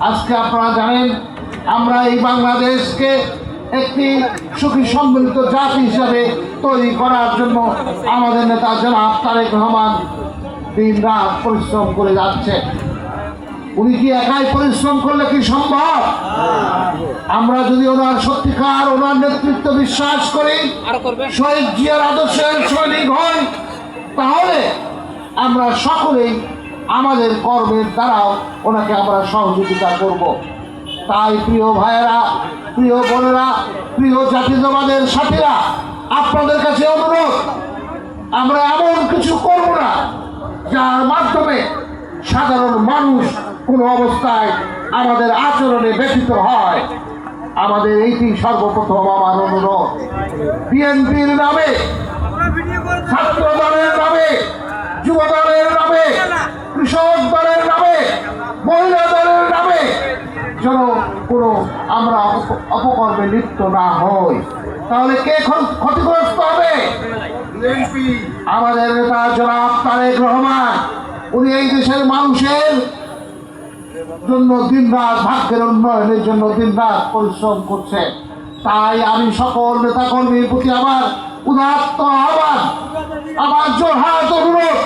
আজকে আপনারা জানেন আমরা এই বাংলাদেশকে একটি সুখী সম্মিলিত জাতি হিসাবে তৈরি করার জন্য আমাদের নেতা জনাব তারেক রহমান দিন রাত পরিশ্রম করে যাচ্ছে। উনি কি একাই পরিশ্রম করলে কি সম্ভব? আমরা যদি ওনার সত্যিকার ওনার নেতৃত্ব বিশ্বাস করি, শহীদ জিয়ার আদর্শের সৈনিক হই, তাহলে আমরা সকলেই আমাদের কর্মের দ্বারাও ওনাকে আমরা সহযোগিতা করব। তাই প্রিয় ভাইয়েরা, প্রিয় বোনেরা, প্রিয় জাতীয়তাবাদের সাথীরা, আপনাদের কাছে অনুরোধ, আমরা এমন কিছু করব না যার মাধ্যমে সাধারণ মানুষ কোনো অবস্থায় আমাদের আচরণে ব্যথিত হয়। আমাদের এইটি সর্বপ্রথম আমার অনুরোধ। বিএনপির নামে, ছাত্র দলের নামে, যুব দলের নামে, কৃষক দলের নামে, মহিলা দলের নামে যেন কোনো আমরা অপকর্মে লিপ্ত না হই। তাহলে কে ক্ষতিগ্রস্ত হবে? আমাদের নেতা জনাব তারেক রহমান। উনি এই দেশের মানুষের জন্য দিন রাত, ভাগ্যের উন্নয়নের জন্য দিন রাত পরিশ্রম করছে। তাই আমি সকল নেতা কর্মীর প্রতি আমার উদাত্ত আহ্বান, আমার জোরহাত অনুরোধ,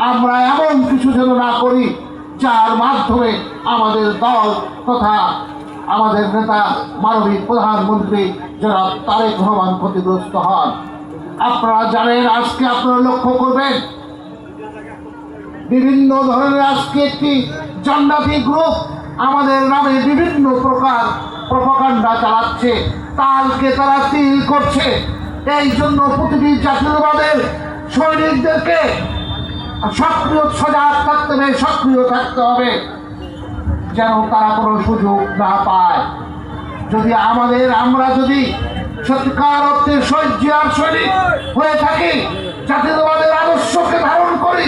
আমরা এমন কিছু যেন না করি যার মাধ্যমে আমাদের দল তথা আমাদের নেতা মাননীয় প্রধানমন্ত্রী জনাব তারেক রহমান ক্ষতিগ্রস্ত হন। আপনারা জানেন, আজকে আপনারা লক্ষ্য করবেন বিভিন্ন ধরনের আজকে একটি জান্নাতি গ্রুপ আমাদের নামে বিভিন্ন প্রকার প্রপাগান্ডা চালাচ্ছে, তালকে তারা তিল করছে। এই জন্য প্রতিটি জাতীয়তাবাদের সৈনিকদেরকে সক্রিয় সজাগ থাকতে হবে, সক্রিয় থাকতে হবে যেন তারা কোনো সুযোগ না পায়। যদি আমরা যদি সত্যিকার অর্থে শহীদ জিয়ার সৈনিক হয়ে থাকি, জাতীয়তাবাদের আদর্শকে ধারণ করি,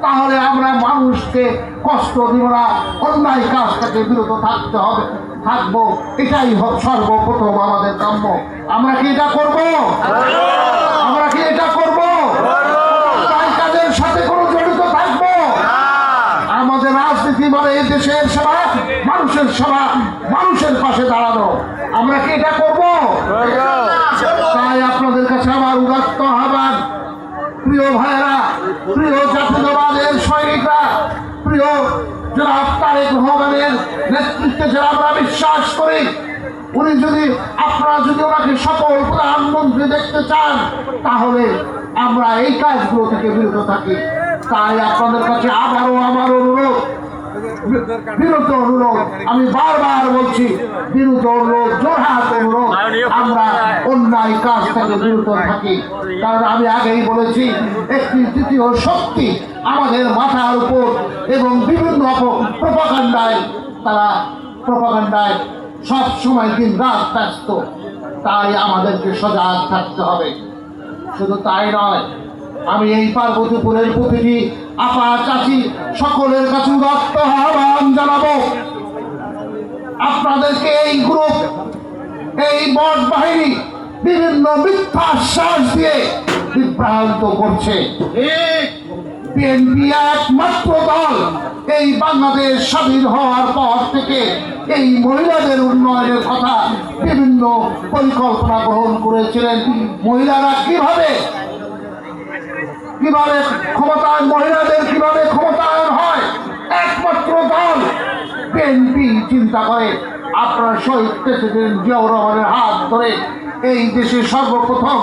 তাহলে আমরা মানুষকে কষ্ট দিব না, অন্যায় কাজ থেকে বিরত থাকবো। এটাই সর্বপ্রথম আমাদের কাম্য। আমরা কি এটা করব? আমরা কি এটা করব? তাই কাজের সাথে কোনো জড়িত থাকবো? আমাদের রাজনীতি মানে এই দেশের সেবা, মানুষের সেবা, মানুষের পাশে দাঁড়ানো। আমরা কি এটা করব? তাই আপনাদের কাছে আমার উদাত্ত আহ্বান, প্রিয় ভাইয়েরা, প্রিয় জাতীয়তাবাদের সৈনিকরা, প্রিয় জনাব তারেক রহমানের নেতৃত্বে যারা আমরা বিশ্বাস করি, আপনারা যদি ওনাকে সকল প্রধানমন্ত্রী দেখতে চান, তাহলে আমরা এই কাজগুলো থেকে বিরত থাকি। তাই আপনাদের কাছে আবারও আমার অনুরোধ, বিরত অনুরোধ, আমি বারবার বলছি, বিরত অনুরোধ, জোরহাত অনুরোধ, আমরা অন্যায় কাজ থেকে বিরত থাকি। কারণ আমি আগেই বলেছি, একটি তৃতীয় শক্তি আমাদের মাথার উপর এবং বিভিন্ন প্রপাগান্ডায় সব সময় দিন রাত ব্যস্ত। তাই আমাদেরকে সজাগ থাকতে হবে। শুধু তাই নয়, আমি এই পার্বতীপুরের প্রতিটি আপা, চাচি সকলের কাছে উদাত্ত আহ্বান জানাবো, আপনাদেরকে এই গ্রুপ, এই বট বাহিনী বিভিন্ন মিথ্যা আশ্বাস দিয়ে বিভ্রান্ত করছে। বিএনপি একমাত্র দল এই বাংলাদেশ স্বাধীন হওয়ার পর থেকে এই মহিলাদের উন্নয়নের কথা বিভিন্ন পরিকল্পনা গ্রহণ করেছিলেন। মহিলারা কিভাবে ক্ষমতায়ন, মহিলাদের কিভাবে ক্ষমতায়ন হয়, একমাত্র দল বিএনপি চিন্তা করে। আপনারা শহীদ প্রেসিডেন্ট জিয়াউর রহমানের হাত ধরে এই দেশে সর্বপ্রথম